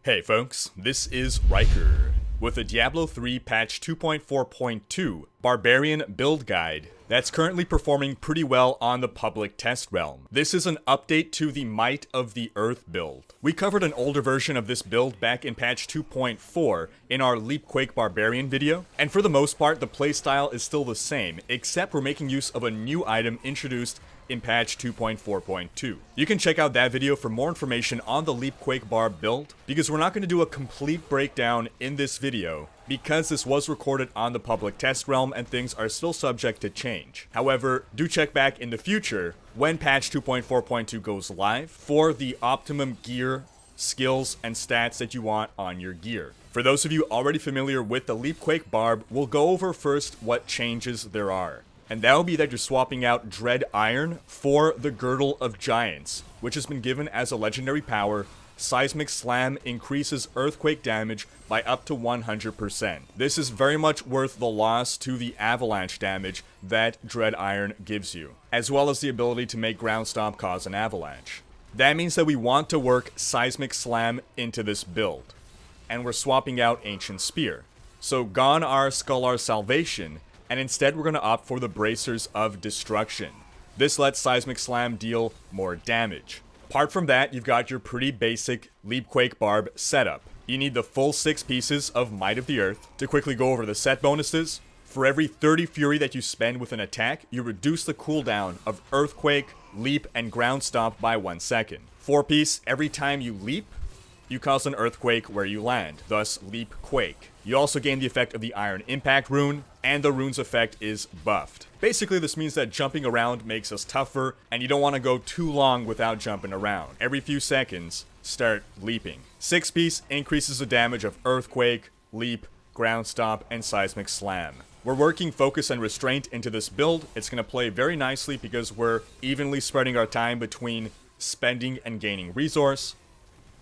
Hey folks, this is Rhykker with the Diablo 3 patch 2.4.2 Barbarian build guide that's currently performing pretty well on the public test realm. This is an update to the Might of the Earth build. We covered an older version of this build back in patch 2.4 in our Leapquake Barbarian video, and for the most part the playstyle is still the same, except we're making use of a new item introduced in patch 2.4.2. You can check out that video for more information on the Leapquake barb build, because we're not going to do a complete breakdown in this video, because this was recorded on the public test realm and things are still subject to change. However, do check back in the future when patch 2.4.2 goes live for the optimum gear, skills, and stats that you want on your gear. For those of you already familiar with the Leapquake barb, we'll go over first what changes there are. And that will be that you're swapping out Dread Iron for the Girdle of Giants, which has been given as a legendary power. Seismic Slam increases earthquake damage by up to 100%. This is very much worth the loss to the avalanche damage that Dread Iron gives you, as well as the ability to make Ground Stomp cause an avalanche. That means that we want to work Seismic Slam into this build, and we're swapping out Ancient Spear. So gone are Skullar Salvation, and instead we're going to opt for the Bracers of Destruction. This lets Seismic Slam deal more damage. Apart from that, you've got your pretty basic Leapquake barb setup. You need the full 6 pieces of Might of the Earth. To quickly go over the set bonuses, for every 30 Fury that you spend with an attack, you reduce the cooldown of Earthquake, Leap, and Ground Stomp by 1 second. 4-piece, every time you leap, you cause an earthquake where you land, thus Leapquake. You also gain the effect of the Iron Impact rune, and the rune's effect is buffed. Basically, this means that jumping around makes us tougher, and you don't want to go too long without jumping around. Every few seconds, start leaping. 6-piece increases the damage of Earthquake, Leap, Ground Stomp, and Seismic Slam. We're working Focus and Restraint into this build. It's going to play very nicely because we're evenly spreading our time between spending and gaining resource.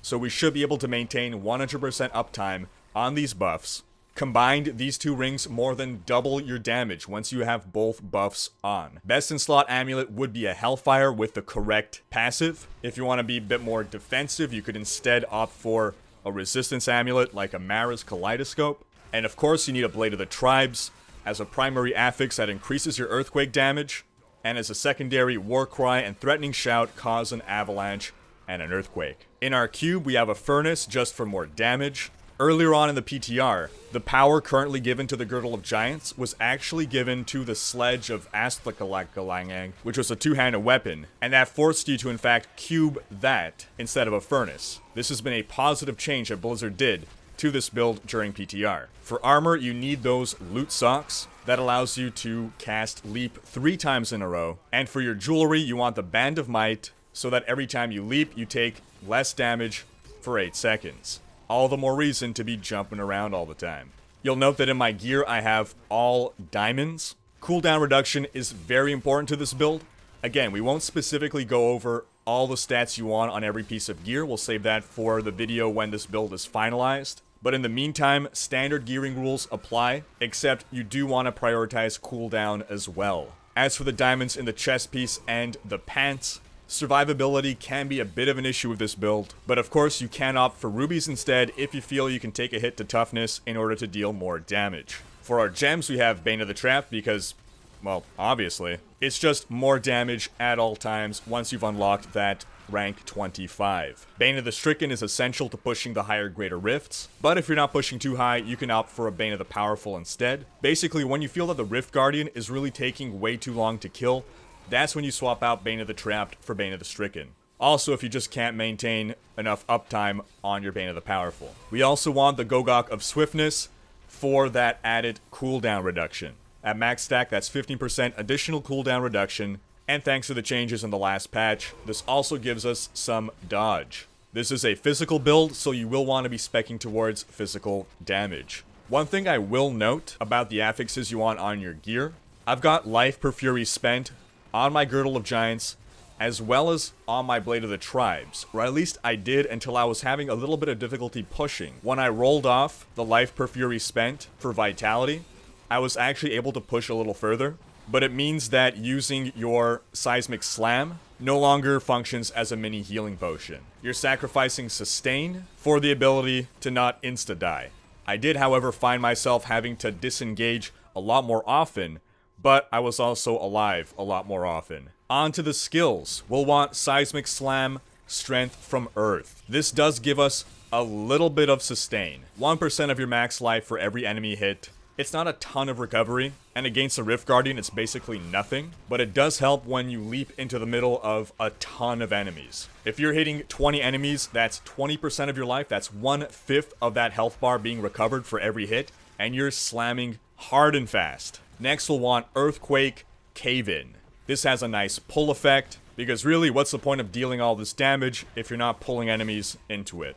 So we should be able to maintain 100% uptime on these buffs. Combined, these two rings more than double your damage once you have both buffs on. Best in slot Amulet would be a Hellfire with the correct passive. If you want to be a bit more defensive, you could instead opt for a Resistance Amulet like a Mara's Kaleidoscope. And of course, you need a Blade of the Tribes as a primary affix that increases your earthquake damage, and as a secondary, Warcry and Threatening Shout cause an avalanche and an earthquake. In our cube, we have a Furnace just for more damage. Earlier on in the PTR, the power currently given to the Girdle of Giants was actually given to the Sledge of Astlakalangang, which was a 2-handed weapon, and that forced you to in fact cube that instead of a Furnace. This has been a positive change that Blizzard did to this build during PTR. For armor, you need those Loot Socks. That allows you to cast Leap 3 times in a row. And for your jewelry, you want the Band of Might, so that every time you leap, you take less damage for 8 seconds. All the more reason to be jumping around all the time. You'll note that in my gear, I have all diamonds. Cooldown reduction is very important to this build. Again, we won't specifically go over all the stats you want on every piece of gear. We'll save that for the video when this build is finalized. But in the meantime, standard gearing rules apply, except you do want to prioritize cooldown as well. As for the diamonds in the chest piece and the pants, survivability can be a bit of an issue with this build, but of course you can opt for rubies instead if you feel you can take a hit to toughness in order to deal more damage. For our gems, we have Bane of the Trap because, well, obviously, it's just more damage at all times once you've unlocked that rank 25. Bane of the Stricken is essential to pushing the higher greater rifts, but if you're not pushing too high, you can opt for a Bane of the Powerful instead. Basically, when you feel that the Rift Guardian is really taking way too long to kill, that's when you swap out Bane of the Trapped for Bane of the Stricken. Also, if you just can't maintain enough uptime on your Bane of the Powerful. We also want the Gogok of Swiftness for that added cooldown reduction. At max stack, that's 15% additional cooldown reduction, and thanks to the changes in the last patch, this also gives us some dodge. This is a physical build, so you will want to be speccing towards physical damage. One thing I will note about the affixes you want on your gear, I've got Life per Fury spent on my Girdle of Giants, as well as on my Blade of the Tribes, or at least I did until I was having a little bit of difficulty pushing. When I rolled off the Life per Fury spent for Vitality, I was actually able to push a little further, but it means that using your Seismic Slam no longer functions as a mini healing potion. You're sacrificing sustain for the ability to not insta-die. I did, however, find myself having to disengage a lot more often, but I was also alive a lot more often. On to the skills. We'll want Seismic Slam, Strength from Earth. This does give us a little bit of sustain. 1% of your max life for every enemy hit. It's not a ton of recovery, and against a Rift Guardian it's basically nothing, but it does help when you leap into the middle of a ton of enemies. If you're hitting 20 enemies, that's 20% of your life, that's 1/5 of that health bar being recovered for every hit, and you're slamming hard and fast. Next we'll want Earthquake, Cave In. This has a nice pull effect, because really what's the point of dealing all this damage if you're not pulling enemies into it?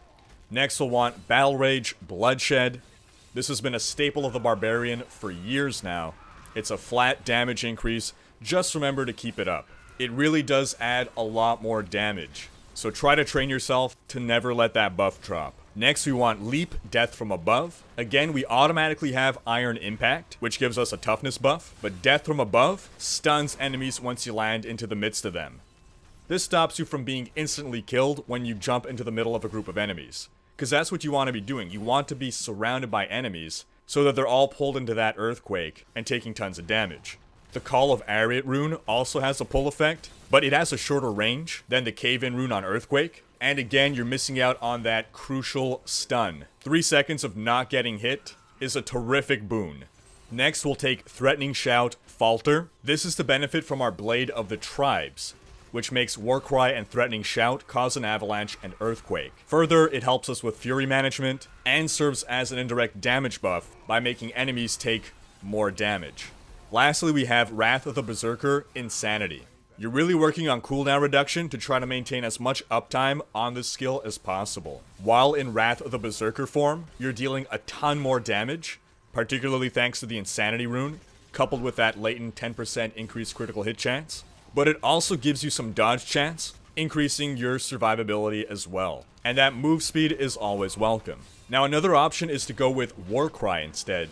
Next we'll want Battle Rage, Bloodshed. This has been a staple of the Barbarian for years now. It's a flat damage increase, just remember to keep it up. It really does add a lot more damage, so try to train yourself to never let that buff drop. Next we want Leap, Death from Above. Again, we automatically have Iron Impact, which gives us a toughness buff, but Death from Above stuns enemies once you land into the midst of them. This stops you from being instantly killed when you jump into the middle of a group of enemies, because that's what you want to be doing. You want to be surrounded by enemies so that they're all pulled into that Earthquake and taking tons of damage. The Call of Ariat rune also has a pull effect, but it has a shorter range than the Cave In rune on Earthquake. And again, you're missing out on that crucial stun. 3 seconds of not getting hit is a terrific boon. Next, we'll take Threatening Shout, Falter. This is to benefit from our Blade of the Tribes, which makes Warcry and Threatening Shout cause an avalanche and earthquake. Further, it helps us with fury management, and serves as an indirect damage buff by making enemies take more damage. Lastly, we have Wrath of the Berserker, Insanity. You're really working on cooldown reduction to try to maintain as much uptime on this skill as possible. While in Wrath of the Berserker form, you're dealing a ton more damage, particularly thanks to the Insanity rune, coupled with that latent 10% increased critical hit chance. But it also gives you some dodge chance, increasing your survivability as well. And that move speed is always welcome. Now another option is to go with Warcry instead.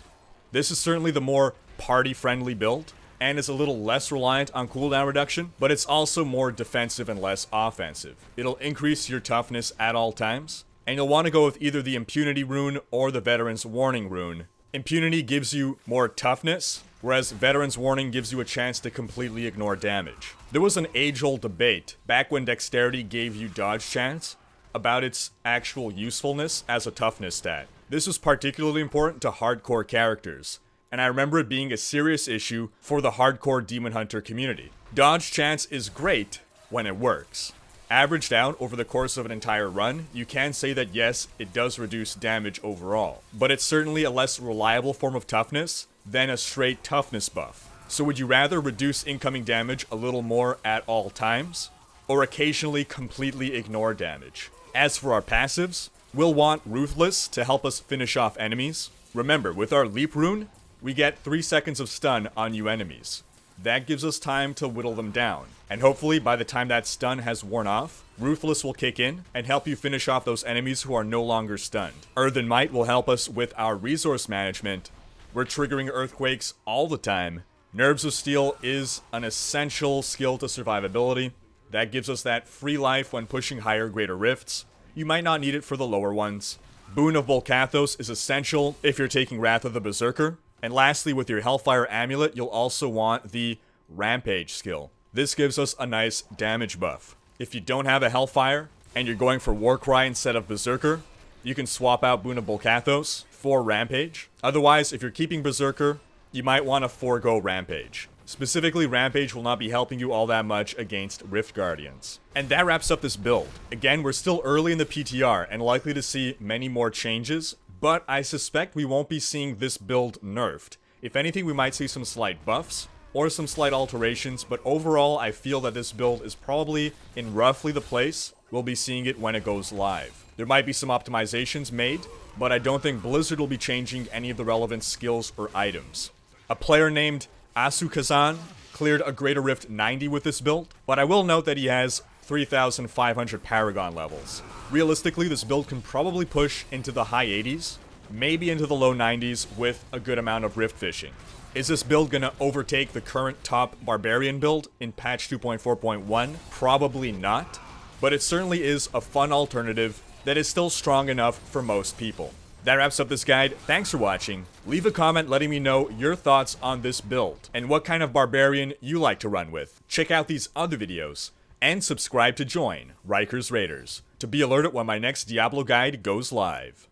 This is certainly the more party-friendly build, and is a little less reliant on cooldown reduction, but it's also more defensive and less offensive. It'll increase your toughness at all times, and you'll want to go with either the Impunity rune or the Veteran's Warning rune. Impunity gives you more toughness, whereas Veteran's Warning gives you a chance to completely ignore damage. There was an age-old debate, back when Dexterity gave you dodge chance, about its actual usefulness as a toughness stat. This was particularly important to hardcore characters, and I remember it being a serious issue for the hardcore Demon Hunter community. Dodge chance is great when it works. Averaged out over the course of an entire run, you can say that yes, it does reduce damage overall, but it's certainly a less reliable form of toughness than a straight toughness buff. So would you rather reduce incoming damage a little more at all times, or occasionally completely ignore damage? As for our passives, we'll want Ruthless to help us finish off enemies. Remember, with our Leap rune, we get 3 seconds of stun on you enemies. That gives us time to whittle them down, and hopefully by the time that stun has worn off, Ruthless will kick in and help you finish off those enemies who are no longer stunned. Earthen Might will help us with our resource management. We're triggering earthquakes all the time. Nerves of Steel is an essential skill to survivability. That gives us that free life when pushing higher, greater rifts. You might not need it for the lower ones. Boon of Bolcathos is essential if you're taking Wrath of the Berserker. And lastly, with your Hellfire Amulet, you'll also want the Rampage skill. This gives us a nice damage buff. If you don't have a Hellfire, and you're going for Warcry instead of Berserker, you can swap out Boon of Bolcathos for Rampage. Otherwise, if you're keeping Berserker, you might want to forego Rampage. Specifically, Rampage will not be helping you all that much against Rift Guardians. And that wraps up this build. Again, we're still early in the PTR, and likely to see many more changes, but I suspect we won't be seeing this build nerfed. If anything, we might see some slight buffs, or some slight alterations, but overall, I feel that this build is probably in roughly the place we'll be seeing it when it goes live. There might be some optimizations made, but I don't think Blizzard will be changing any of the relevant skills or items. A player named Asukazan cleared a Greater Rift 90 with this build, but I will note that he has 3,500 Paragon levels. Realistically, this build can probably push into the high 80s, maybe into the low 90s with a good amount of rift fishing. Is this build gonna overtake the current top Barbarian build in patch 2.4.1? Probably not, but it certainly is a fun alternative that is still strong enough for most people. That wraps up this guide. Thanks for watching. Leave a comment letting me know your thoughts on this build and what kind of Barbarian you like to run with. Check out these other videos and subscribe to join Rhykker's Raiders to be alerted when my next Diablo guide goes live.